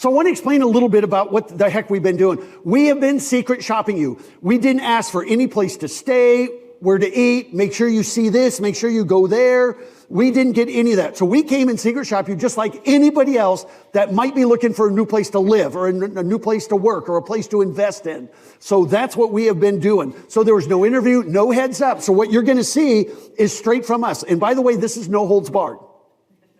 So I want to explain a little bit about what the heck we've been doing. We have been secret shopping you. We didn't ask for any place to stay, where to eat, make sure you see this, make sure you go there. We didn't get any of that. So we came and secret shop you just like anybody else that might be looking for a new place to live or a new place to work or a place to invest in. So that's what we have been doing. So there was no interview, no heads up. So what you're going to see is straight from us. And by the way, this is no holds barred.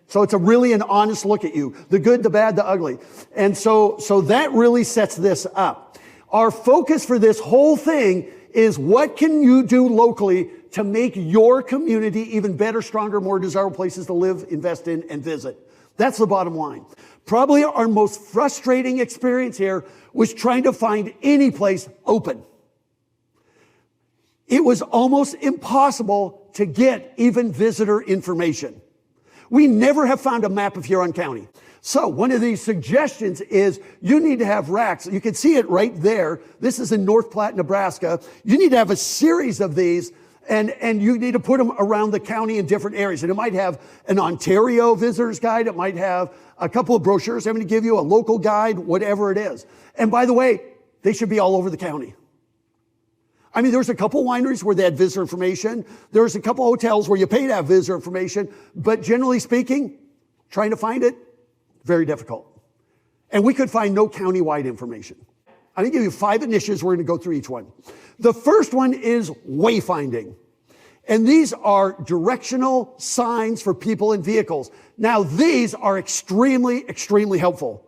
So it's really an honest look at you, the good, the bad, the ugly. And so that really sets this up. Our focus for this whole thing is what can you do locally to make your community even better, stronger, more desirable places to live, invest in, and visit. That's the bottom line. Probably our most frustrating experience here was trying to find any place open. It was almost impossible to get even visitor information. We never have found a map of Huron County. So one of these suggestions is you need to have racks. You can see it right there. This is in North Platte, Nebraska. You need to have a series of these, and you need to put them around the county in different areas. And it might have an Ontario visitor's guide. It might have a couple of brochures I'm going to give you, a local guide, whatever it is. And by the way, they should be all over the county. I mean, there's a couple wineries where they had visitor information. There's a couple hotels where you pay to have visitor information. But generally speaking, trying to find it, very difficult. And we could find no county-wide information. I'm going to give you 5 initiatives. We're going to go through each one. The first one is wayfinding. And these are directional signs for people and vehicles. Now, these are extremely, extremely helpful.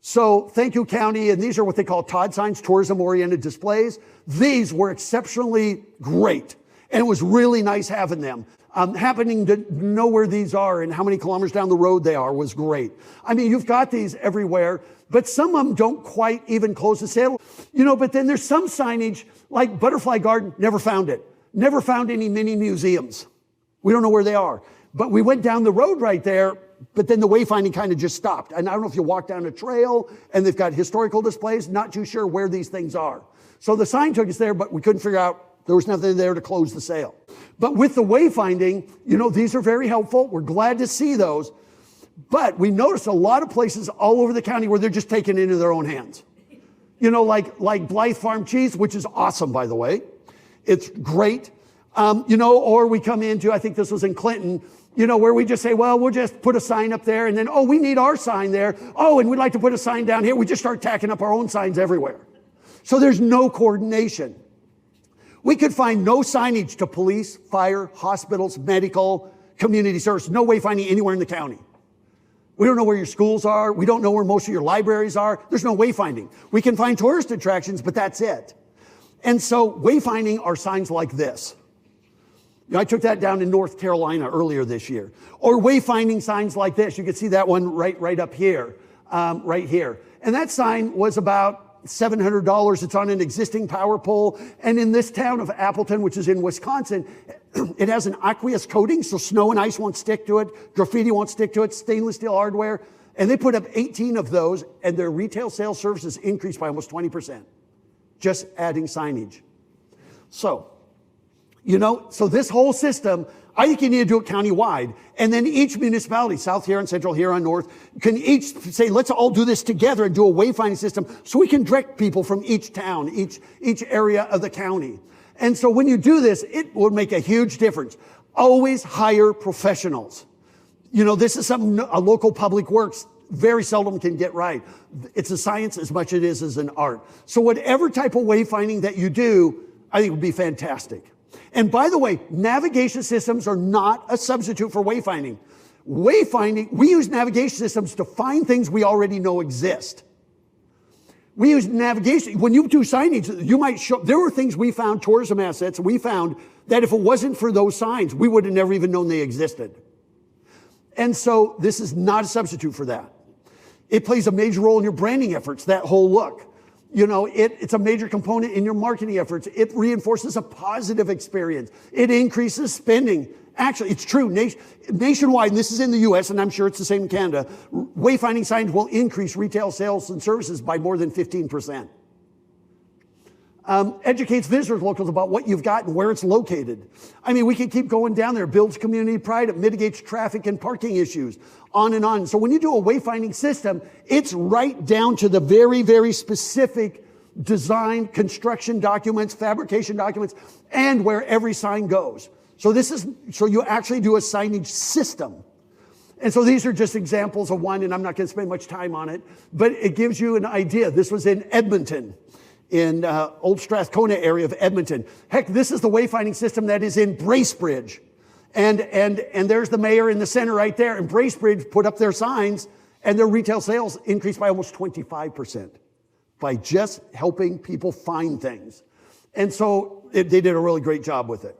So thank you, county. And these are what they call TOD signs, tourism-oriented displays. These were exceptionally great. And it was really nice having them. Happening to know where these are and how many kilometers down the road they are was great. I mean, you've got these everywhere, but some of them don't quite even close the sale. But then there's some signage like Butterfly Garden, never found it. Never found any mini museums. We don't know where they are. But we went down the road right there, but then the wayfinding kind of just stopped. And I don't know if you walk down a trail and they've got historical displays, not too sure where these things are. So the sign took us there, but we couldn't figure out, there was nothing there to close the sale. But with the wayfinding, these are very helpful. We're glad to see those. But we noticed a lot of places all over the county where they're just taking it into their own hands. Like Blythe Farm Cheese, which is awesome, by the way. It's great. Or we come into, I think this was in Clinton, where we just say, well, we'll just put a sign up there. And then, we need our sign there. And we'd like to put a sign down here. We just start tacking up our own signs everywhere. So there's no coordination. We could find no signage to police, fire, hospitals, medical, community service. No wayfinding anywhere in the county. We don't know where your schools are. We don't know where most of your libraries are. There's no wayfinding. We can find tourist attractions, but that's it. And so wayfinding are signs like this. I took that down in North Carolina earlier this year. Or wayfinding signs like this. You can see that one right up here, right here. And that sign was about $700. It's on an existing power pole. And in this town of Appleton, which is in Wisconsin, it has an aqueous coating, so snow and ice won't stick to it. Graffiti won't stick to it. Stainless steel hardware. And they put up 18 of those, and their retail sales services increased by almost 20%. Just adding signage. So this whole system, I think you need to do it countywide. And then each municipality, South Huron, Central Huron, North, can each say, let's all do this together and do a wayfinding system so we can direct people from each town, each area of the county. And so when you do this, it will make a huge difference. Always hire professionals. This is something a local public works very seldom can get right. It's a science as much as it is as an art. So whatever type of wayfinding that you do, I think would be fantastic. And by the way, navigation systems are not a substitute for wayfinding. Wayfinding, we use navigation systems to find things we already know exist. We use navigation. When you do signage, you might show, there were things we found, tourism assets, we found that if it wasn't for those signs, we would have never even known they existed. And so this is not a substitute for that. It plays a major role in your branding efforts, that whole look. It's a major component in your marketing efforts. It reinforces a positive experience. It increases spending. Actually, it's true. Nationwide, and this is in the U.S., and I'm sure it's the same in Canada, wayfinding signs will increase retail sales and services by more than 15%. Educates visitors, locals about what you've got and where it's located. I mean, we can keep going down there. Builds community pride. It mitigates traffic and parking issues, on and on. So when you do a wayfinding system, it's right down to the very, very specific design, construction documents, fabrication documents, and where every sign goes. So you actually do a signage system. And so these are just examples of one, and I'm not going to spend much time on it, but it gives you an idea. This was in Edmonton, in Old Strathcona area of Edmonton. Heck, this is the wayfinding system that is in Bracebridge. And there's the mayor in the center right there. And Bracebridge put up their signs, and their retail sales increased by almost 25% by just helping people find things. And so they did a really great job with it.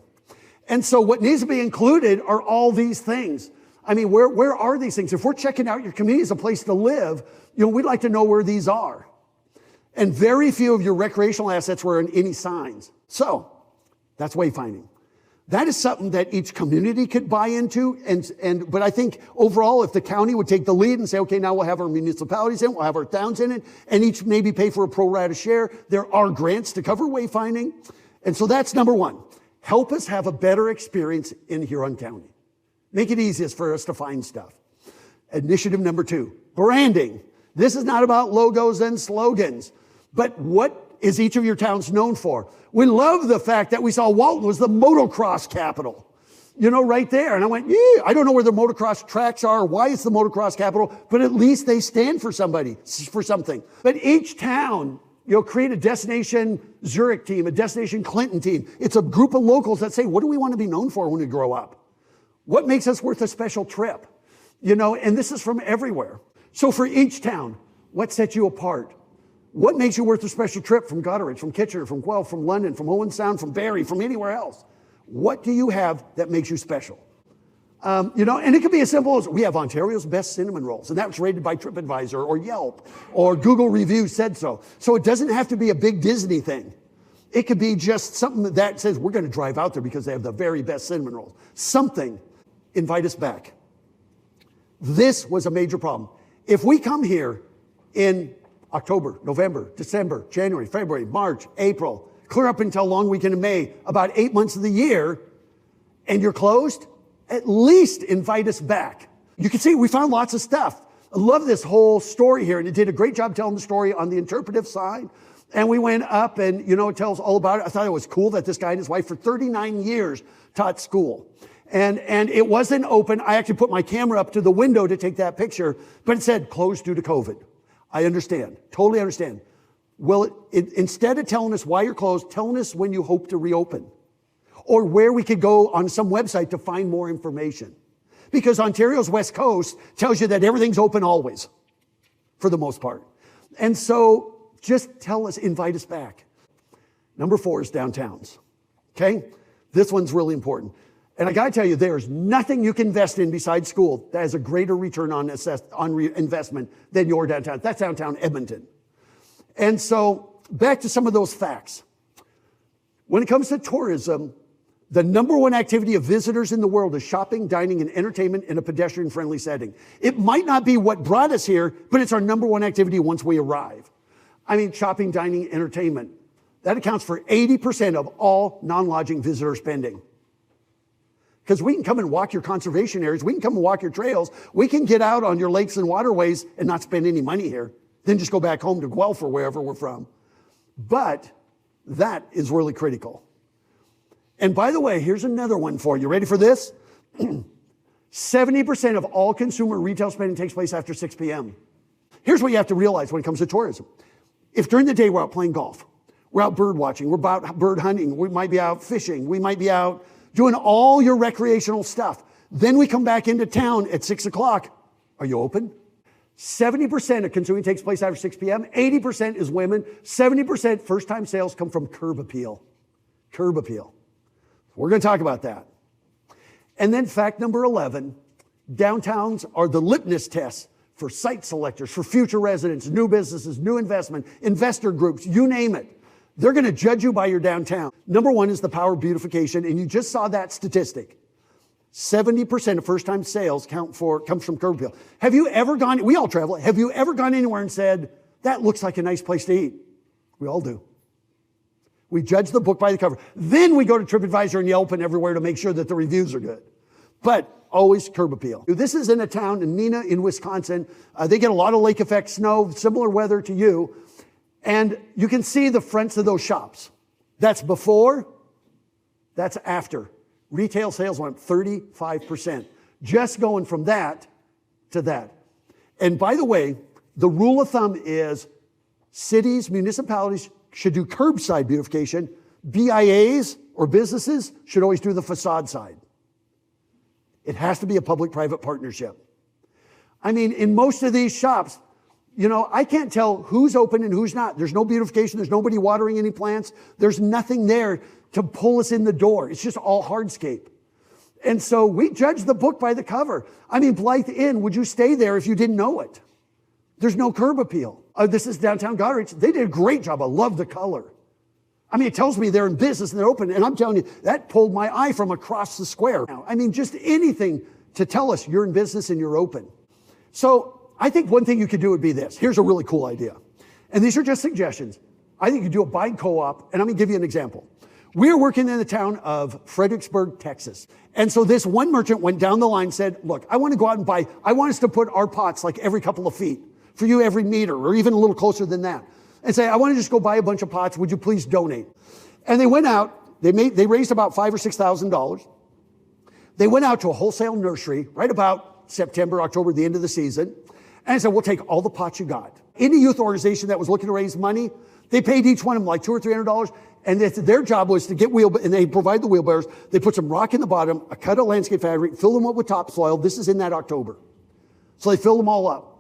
And so what needs to be included are all these things. I mean, where are these things? If we're checking out your community as a place to live, we'd like to know where these are. And very few of your recreational assets were in any signs. So that's wayfinding. That is something that each community could buy into. But I think overall, if the county would take the lead and say, okay, now we'll have our municipalities in, we'll have our towns in it, and each maybe pay for a pro rata share. There are grants to cover wayfinding. And so that's number one. Help us have a better experience in Huron County. Make it easiest for us to find stuff. Initiative number two, branding. This is not about logos and slogans, but what is each of your towns known for? We love the fact that we saw Walton was the motocross capital, right there. And I went, yeah, I don't know where the motocross tracks are, why it's the motocross capital, but at least they stand for something. But each town, create a destination Zurich team, a destination Clinton team. It's a group of locals that say, what do we want to be known for when we grow up? What makes us worth a special trip? And this is from everywhere. So for each town, what sets you apart? What makes you worth a special trip from Goderich, from Kitchener, from Guelph, from London, from Owen Sound, from Barrie, from anywhere else? What do you have that makes you special? And it could be as simple as we have Ontario's best cinnamon rolls, and that was rated by TripAdvisor or Yelp or Google Reviews said so. So it doesn't have to be a big Disney thing. It could be just something that says we're going to drive out there because they have the very best cinnamon rolls. Something. Invite us back. This was a major problem. If we come here in October, November, December, January, February, March, April, clear up until long weekend in May, about 8 months of the year, and you're closed, at least invite us back. You can see we found lots of stuff. I love this whole story here, and it did a great job telling the story on the interpretive side. And we went up and, it tells all about it. I thought it was cool that this guy and his wife for 39 years taught school. And it wasn't open. I actually put my camera up to the window to take that picture, but it said closed due to COVID. I understand, totally understand. Well, instead of telling us why you're closed, telling us when you hope to reopen or where we could go on some website to find more information. Because Ontario's West Coast tells you that everything's open always, for the most part. And so just tell us, invite us back. Number 4 is downtowns. Okay? This one's really important. And I got to tell you, there's nothing you can invest in besides school that has a greater return on investment than your downtown. That's downtown Edmonton. And so back to some of those facts. When it comes to tourism, the number one activity of visitors in the world is shopping, dining, and entertainment in a pedestrian-friendly setting. It might not be what brought us here, but it's our number one activity once we arrive. I mean, shopping, dining, entertainment. That accounts for 80% of all non-lodging visitor spending. Because we can come and walk your conservation areas. We can come and walk your trails. We can get out on your lakes and waterways and not spend any money here. Then just go back home to Guelph or wherever we're from. But that is really critical. And by the way, here's another one for you. Ready for this? 70% of all consumer retail spending takes place after 6 p.m. Here's what you have to realize when it comes to tourism. If during the day we're out playing golf, we're out bird watching, we're out bird hunting, we might be out fishing, we might be out doing all your recreational stuff. Then we come back into town at 6 o'clock. Are you open? 70% of consuming takes place after 6 p.m. 80% is women. 70% first-time sales come from curb appeal. Curb appeal. We're going to talk about that. And then fact number 11, downtowns are the litmus test for site selectors, for future residents, new businesses, new investment, investor groups, you name it. They're going to judge you by your downtown. Number 1 is the power of beautification, and you just saw that statistic. 70% of first-time sales comes from curb appeal. Have you ever gone, we all travel, have you ever gone anywhere and said, that looks like a nice place to eat? We all do. We judge the book by the cover. Then we go to TripAdvisor and Yelp and everywhere to make sure that the reviews are good. But always curb appeal. This is in a town in Neenah in Wisconsin. They get a lot of lake effect snow, similar weather to you. And you can see the fronts of those shops. That's before, that's after. Retail sales went up 35%. Just going from that to that. And by the way, the rule of thumb is cities, municipalities should do curbside beautification. BIAs or businesses should always do the facade side. It has to be a public-private partnership. I mean, in most of these shops, you know, I can't tell who's open and who's not. There's no beautification. There's nobody watering any plants. There's nothing there to pull us in the door. It's just all hardscape. And so we judge the book by the cover. I mean, Blythe Inn, would you stay there if you didn't know it? There's no curb appeal. This is downtown Goderich. They did a great job. I love the color. I mean, it tells me they're in business and they're open. And I'm telling you, that pulled my eye from across the square. I mean, just anything to tell us you're in business and you're open. So I think one thing you could do would be this. Here's a really cool idea. And these are just suggestions. I think you could do a buying co-op. And I'm going to give you an example. We're working in the town of Fredericksburg, Texas. And so this one merchant went down the line and said, look, I want to go out and buy, I want us to put our pots like every couple of feet, for you every meter, or even a little closer than that. And say, I want to just go buy a bunch of pots. Would you please donate? And they went out, they raised about $5,000 or $6,000. They went out to a wholesale nursery right about September, October, the end of the season. And said, we'll take all the pots you got. Any youth organization that was looking to raise money, they paid each one of them like $200 or $300. And their job was to get and they provide the wheelbarrows. They put some rock in the bottom, a cut of landscape fabric, fill them up with topsoil. This is in that October. So they filled them all up.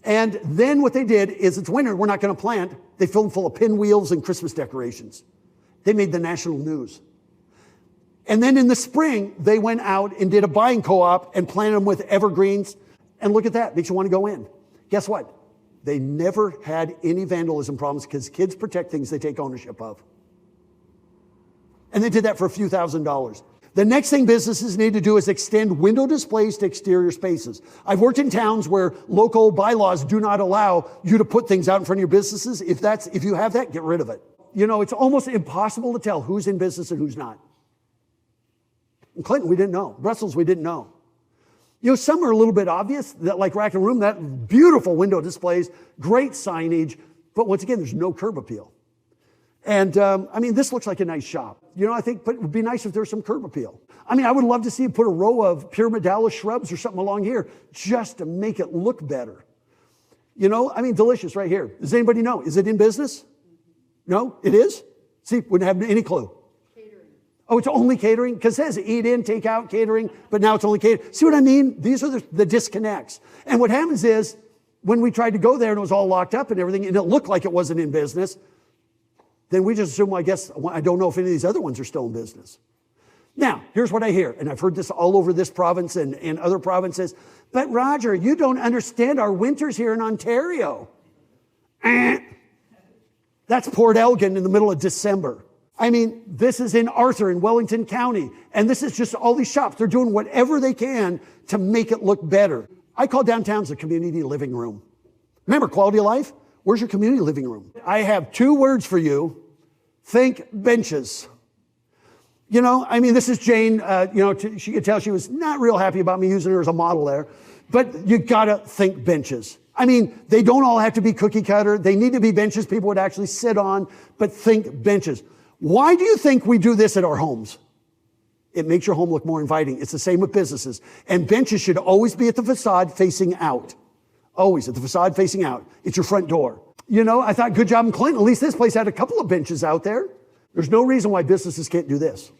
And then what they did is, it's winter, we're not going to plant. They filled them full of pinwheels and Christmas decorations. They made the national news. And then in the spring, they went out and did a buying co-op and planted them with evergreens. And look at that, makes you want to go in. Guess what? They never had any vandalism problems because kids protect things they take ownership of. And they did that for a few $1,000s. The next thing businesses need to do is extend window displays to exterior spaces. I've worked in towns where local bylaws do not allow you to put things out in front of your businesses. If you have that, get rid of it. You know, it's almost impossible to tell who's in business and who's not. In Clinton, we didn't know. Brussels, we didn't know. You know, some are a little bit obvious, that like Rack and Room, that beautiful window displays, great signage, but once again, there's no curb appeal. And I mean, this looks like a nice shop. You know, I think, but it would be nice if there's some curb appeal. I mean, I would love to see you put a row of pyramidala shrubs or something along here just to make it look better. You know, I mean, delicious right here. Does anybody know? Is it in business? No, it is? See, wouldn't have any clue. Catering. Oh, it's only catering? Because it says eat in, take out, catering, but now it's only catering. See what I mean? These are the disconnects. And what happens is, when we tried to go there and it was all locked up and everything, and it looked like it wasn't in business, then we just assume, well, I don't know if any of these other ones are still in business. Now, here's what I hear, and I've heard this all over this province and other provinces, but Roger, you don't understand our winters here in Ontario. That's Port Elgin in the middle of December. I mean, this is in Arthur in Wellington County, and this is just all these shops. They're doing whatever they can to make it look better. I call downtowns a community living room. Remember, quality of life? Where's your community living room? I have 2 words for you. Think benches. You know, I mean, this is Jane. She could tell she was not real happy about me using her as a model there. But you gotta think benches. I mean, they don't all have to be cookie cutter. They need to be benches people would actually sit on, but think benches. Why do you think we do this at our homes? It makes your home look more inviting. It's the same with businesses. And benches should always be at the facade facing out. Always at the facade facing out. It's your front door. You know, I thought, good job in Clinton. At least this place had a couple of benches out there. There's no reason why businesses can't do this.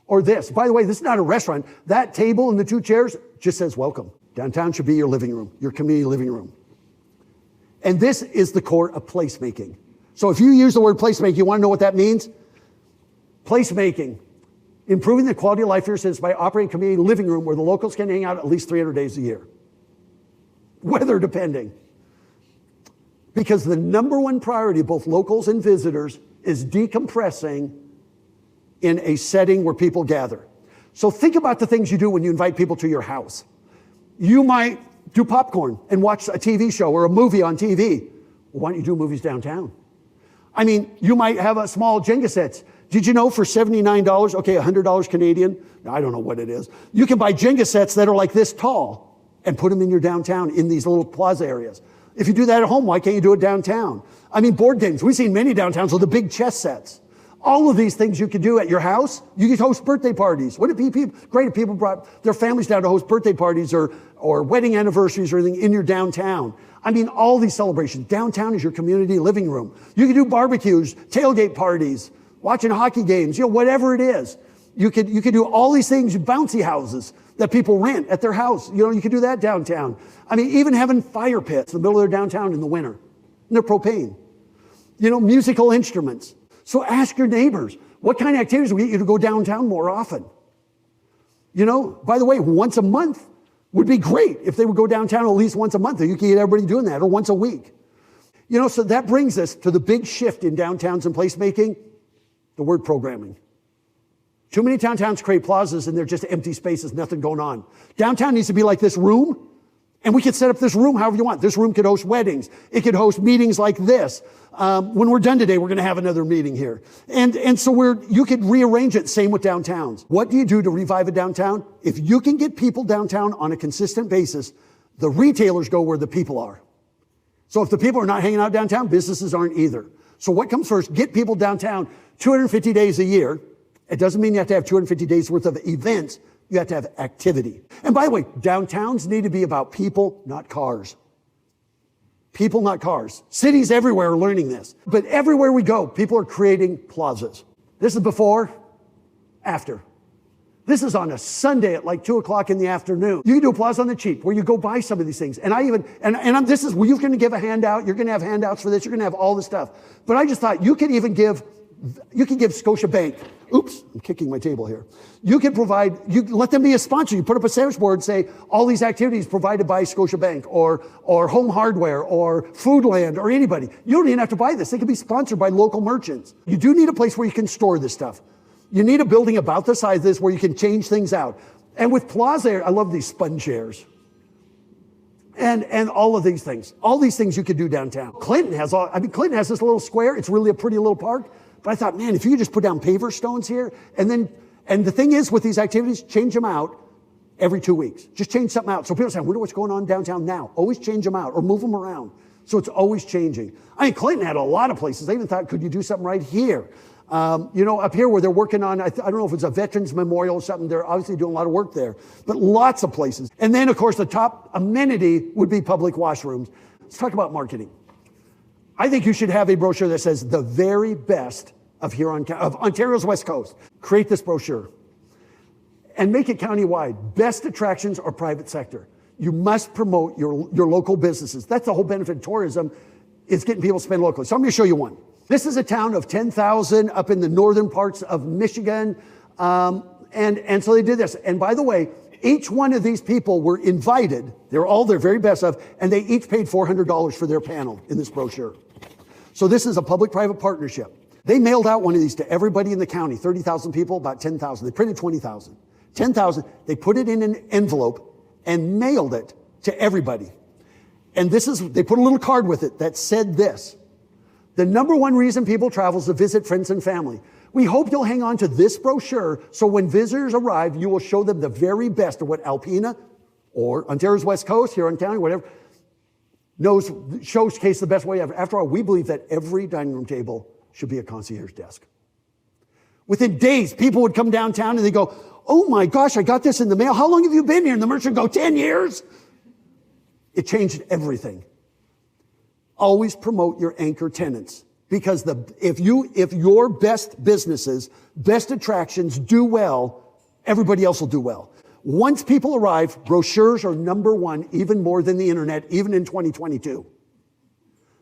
Or this. By the way, this is not a restaurant. That table and the 2 chairs just says welcome. Downtown should be your living room, your community living room. And this is the core of placemaking. So if you use the word placemaking, you want to know what that means? Placemaking. Improving the quality of life for your citizens by operating a community living room where the locals can hang out at least 300 days a year. Weather depending. Because the number one priority of both locals and visitors is decompressing in a setting where people gather. So think about the things you do when you invite people to your house. You might do popcorn and watch a TV show or a movie on TV. Well, why don't you do movies downtown? I mean, you might have a small Jenga sets. Did you know for $79, okay, $100 Canadian, I don't know what it is, you can buy Jenga sets that are like this tall and put them in your downtown in these little plaza areas. If you do that at home, why can't you do it downtown? I mean, board games. We've seen many downtowns with the big chess sets. All of these things you could do at your house. You could host birthday parties. Wouldn't it be great if people brought their families down to host birthday parties or wedding anniversaries or anything in your downtown? I mean, all these celebrations. Downtown is your community living room. You could do barbecues, tailgate parties, watching hockey games, whatever it is. You could do all these things, bouncy houses that people rent at their house. You could do that downtown. I mean, even having fire pits in the middle of their downtown in the winter. And they're propane. Musical instruments. So ask your neighbors, what kind of activities will get you to go downtown more often? By the way, once a month would be great if they would go downtown at least once a month. You can get everybody doing that, or once a week. So that brings us to the big shift in downtowns and placemaking, the word programming. Too many downtowns create plazas and they're just empty spaces, nothing going on. Downtown needs to be like this room, and we could set up this room however you want. This room could host weddings. It could host meetings like this. When we're done today, we're going to have another meeting here. And so you could rearrange it, same with downtowns. What do you do to revive a downtown? If you can get people downtown on a consistent basis, the retailers go where the people are. So if the people are not hanging out downtown, businesses aren't either. So what comes first? Get people downtown 250 days a year. It doesn't mean you have to have 250 days worth of events. You have to have activity. And by the way, downtowns need to be about people, not cars. People, not cars. Cities everywhere are learning this. But everywhere we go, people are creating plazas. This is before, after. This is on a Sunday at like 2 o'clock in the afternoon. You can do a plaza on the cheap where you go buy some of these things. This is where you're going to give a handout. You're going to have handouts for this. You're going to have all this stuff. But I just thought you could give Scotiabank. Oops, I'm kicking my table here. You let them be a sponsor. You put up a sandwich board and say, all these activities provided by Scotiabank or Home Hardware or Foodland or anybody. You don't even have to buy this. They can be sponsored by local merchants. You do need a place where you can store this stuff. You need a building about the size of this where you can change things out. And with Plaza, I love these sponge chairs. And all of these things. All these things you could do downtown. Clinton has this little square. It's really a pretty little park. But I thought, man, if you could just put down paver stones here, and the thing is with these activities, change them out every 2 weeks. Just change something out. So people say, I wonder what's going on downtown now. Always change them out or move them around. So it's always changing. I mean, Clinton had a lot of places. They even thought, could you do something right here? Up here where they're working on, I don't know if it's a Veterans Memorial or something. They're obviously doing a lot of work there, but lots of places. And then, of course, the top amenity would be public washrooms. Let's talk about marketing. I think you should have a brochure that says the very best of Ontario's West Coast. Create this brochure and make it countywide. Best attractions or private sector. You must promote your local businesses. That's the whole benefit of tourism, is getting people to spend locally. So I'm going to show you one. This is a town of 10,000 up in the northern parts of Michigan. And so they did this. And by the way, each one of these people were invited. They were all their very best of, and they each paid $400 for their panel in this brochure. So this is a public-private partnership. They mailed out one of these to everybody in the county, 30,000 people, about 10,000. They printed 20,000. 10,000, they put it in an envelope and mailed it to everybody. And they put a little card with it that said this: the number one reason people travel is to visit friends and family. We hope you'll hang on to this brochure so when visitors arrive, you will show them the very best of what Alpena or Ontario's West Coast, Huron County, whatever, showcase the best way ever. After all, we believe that every dining room table should be a concierge desk. Within days, people would come downtown and they go, oh my gosh, I got this in the mail. How long have you been here? And the merchant would go, 10 years. It changed everything. Always promote your anchor tenants, because if your best businesses, best attractions do well, everybody else will do well. Once people arrive, brochures are number one, even more than the internet, even in 2022.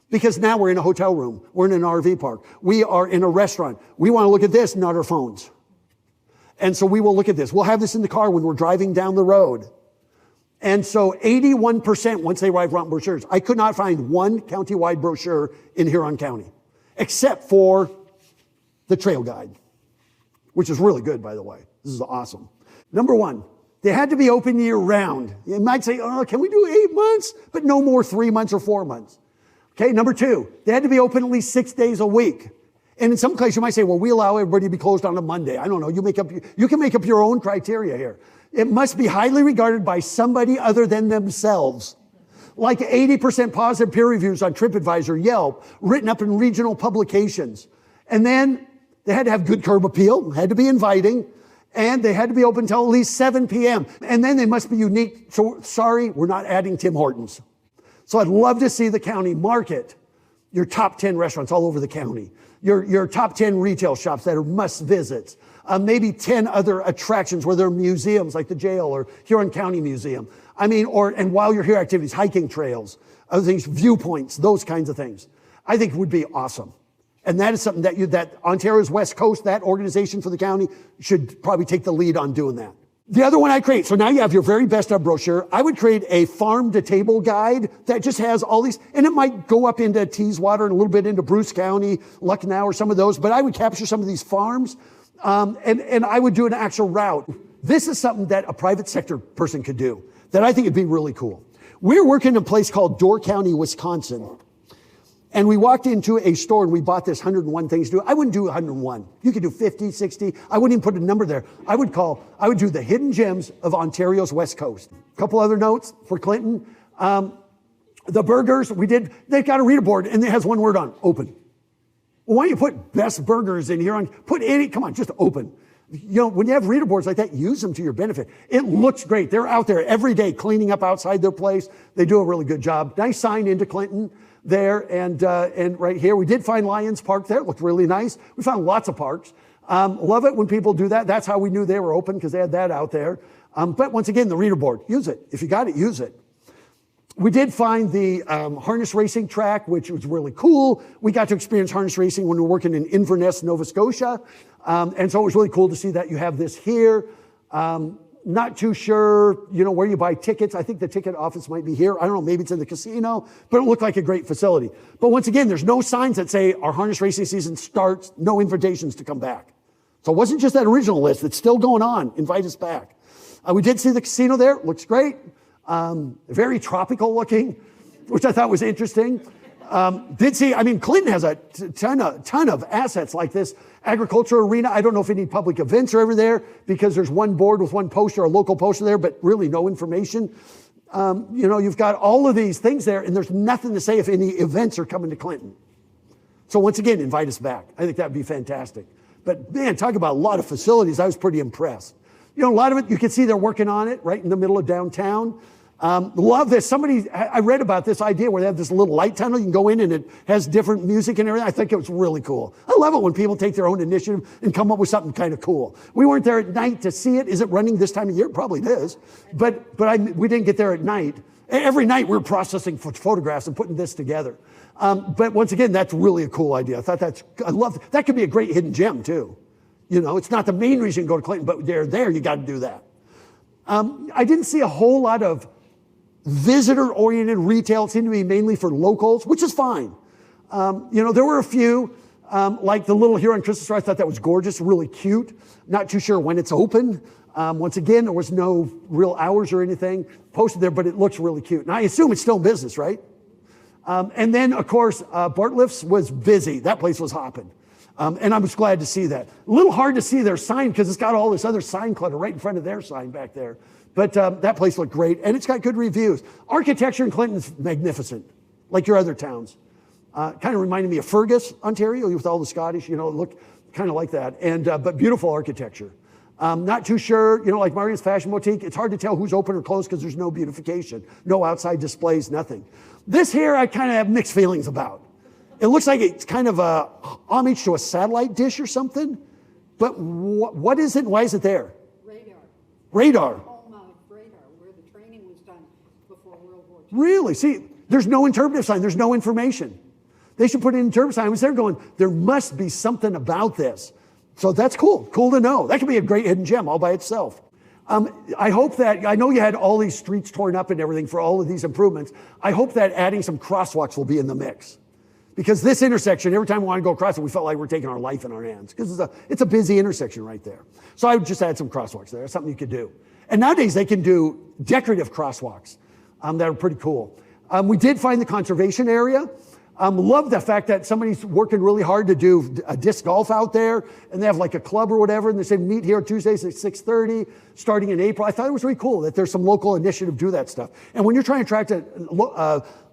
Because now we're in a hotel room. We're in an RV park. We are in a restaurant. We want to look at this, not our phones. And so we will look at this. We'll have this in the car when we're driving down the road. And so 81%, once they arrive, want brochures. I could not find one county-wide brochure in Huron County, except for the trail guide, which is really good, by the way. This is awesome. Number one, they had to be open year-round. You might say, oh, can we do 8 months? But no more 3 months or 4 months. Okay, number 2, they had to be open at least 6 days a week. And in some cases, you might say, well, we allow everybody to be closed on a Monday. I don't know. You can make up your own criteria here. It must be highly regarded by somebody other than themselves. Like 80% positive peer reviews on TripAdvisor, Yelp, written up in regional publications. And then they had to have good curb appeal, had to be inviting, and they had to be open until at least 7 p.m. And then they must be unique. So sorry, we're not adding Tim Hortons. So I'd love to see the county market your top 10 restaurants all over the county, your top 10 retail shops that are must visits, maybe 10 other attractions where there are museums like the jail or Huron County Museum. And while you're here, activities, hiking trails, other things, viewpoints, those kinds of things. I think would be awesome. And that is something that Ontario's West Coast, that organization for the county, should probably take the lead on doing that. The other one I create, so now you have your very best of brochure. I would create a farm to table guide that just has all these, and it might go up into Teeswater and a little bit into Bruce County, Lucknow, or some of those, but I would capture some of these farms, and I would do an actual route. This is something that a private sector person could do that I think would be really cool. We're working in a place called Door County, Wisconsin. And we walked into a store and we bought this 101 things to do. I wouldn't do 101. You could do 50, 60. I wouldn't even put a number there. I would do the hidden gems of Ontario's West Coast. A couple other notes for Clinton. The burgers, they've got a reader board and it has one word on, open. Well, why don't you put best burgers in here come on, just open. When you have reader boards like that, use them to your benefit. It looks great. They're out there every day cleaning up outside their place. They do a really good job. Nice sign into Clinton there and right here. We did find Lions Park there. It looked really nice. We found lots of parks. Love it when people do that. That's how we knew they were open, because they had that out there. But once again, the reader board, use it. If you got it, use it. We did find the harness racing track, which was really cool. We got to experience harness racing when we were working in Inverness, Nova Scotia. And so it was really cool to see that you have this here. Not too sure, where you buy tickets. I think the ticket office might be here. I don't know, maybe it's in the casino, but it looked like a great facility. But once again, there's no signs that say our harness racing season starts, no invitations to come back. So it wasn't just that original list. It's still going on. Invite us back. We did see the casino there. Looks great. Very tropical looking, which I thought was interesting. Clinton has a ton of assets like this. Agriculture arena, I don't know if any public events are ever there because there's one board with one poster, a local poster there, but really no information. You've got all of these things there and there's nothing to say if any events are coming to Clinton. So once again, invite us back. I think that'd be fantastic. But man, talk about a lot of facilities. I was pretty impressed. A lot of it, you can see they're working on it right in the middle of downtown. Love this. I read about this idea where they have this little light tunnel. You can go in and it has different music and everything. I think it was really cool. I love it when people take their own initiative and come up with something kind of cool. We weren't there at night to see it. Is it running this time of year? Probably it is. But we didn't get there at night. Every night we're processing photographs and putting this together. But once again, that's really a cool idea. I love that. Could be a great hidden gem too. It's not the main reason you go to Clinton, but they're there. You got to do that. I didn't see a whole lot of visitor-oriented retail. It seemed to be mainly for locals, which is fine. There were a few, like the little Huron Christmas store. I thought that was gorgeous, really cute. Not too sure when it's open. Once again, there was no real hours or anything posted there, but it looks really cute. And I assume it's still in business, right? And then, of course, Bartliff's was busy. That place was hopping. And I was glad to see that. A little hard to see their sign because it's got all this other sign clutter right in front of their sign back there. But that place looked great, and it's got good reviews. Architecture in Clinton is magnificent, like your other towns. Kind of reminded me of Fergus, Ontario, with all the Scottish, it looked kind of like that. But beautiful architecture. Not too sure, like Marian's Fashion Boutique, it's hard to tell who's open or closed because there's no beautification, no outside displays, nothing. This here, I kind of have mixed feelings about. It looks like it's kind of a homage to a satellite dish or something. But what is it? Why is it there? Radar. Where the training was done before World War II. Really? See, there's no interpretive sign. There's no information. They should put in interpretive sign. They're going, there must be something about this. So that's cool. Cool to know. That could be a great hidden gem all by itself. I hope that, I know you had all these streets torn up and everything for all of these improvements. I hope that adding some crosswalks will be in the mix. Because this intersection, every time we want to go across it, we felt like we're taking our life in our hands. Because it's a busy intersection right there. So I would just add some crosswalks there. That's something you could do. And nowadays they can do decorative crosswalks that are pretty cool. We did find the conservation area. Love the fact that somebody's working really hard to do a disc golf out there, and they have like a club or whatever, and they say meet here Tuesdays at 6:30, starting in April. I thought it was really cool that there's some local initiative to do that stuff. And when you're trying to attract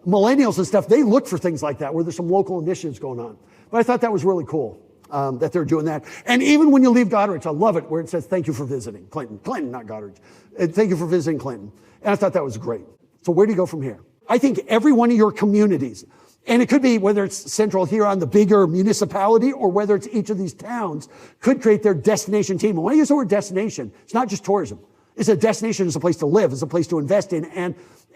millennials and stuff, they look for things like that, where there's some local initiatives going on. But I thought that was really cool. That they're doing that. And even when you leave Goddard's, I love it where it says, thank you for visiting Clinton. Clinton, not Goddard's. Thank you for visiting Clinton. And I thought that was great. So where do you go from here? I think every one of your communities, and it could be whether it's central here on the bigger municipality or whether it's each of these towns, could create their destination team. And when I use the word destination, it's not just tourism. It's a destination is a place to live, it's a place to invest in,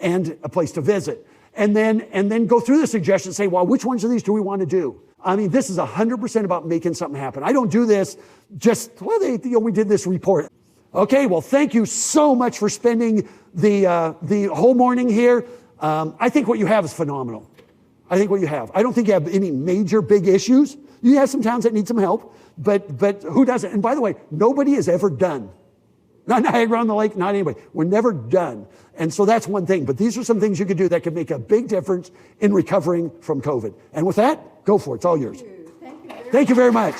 and a place to visit. And then go through the suggestions and say, well, which ones of these do we want to do? I mean, this is 100% about making something happen. I don't do this just, well, we did this report. Okay, well, thank you so much for spending the whole morning here. I think what you have is phenomenal. I think what you have. I don't think you have any major big issues. You have some towns that need some help, but who doesn't? And by the way, nobody is ever done. Not Niagara on the Lake, not anybody. We're never done. And so that's one thing. But these are some things you could do that could make a big difference in recovering from COVID. And with that, go for it. It's all yours. Thank you very much. Thank you very much.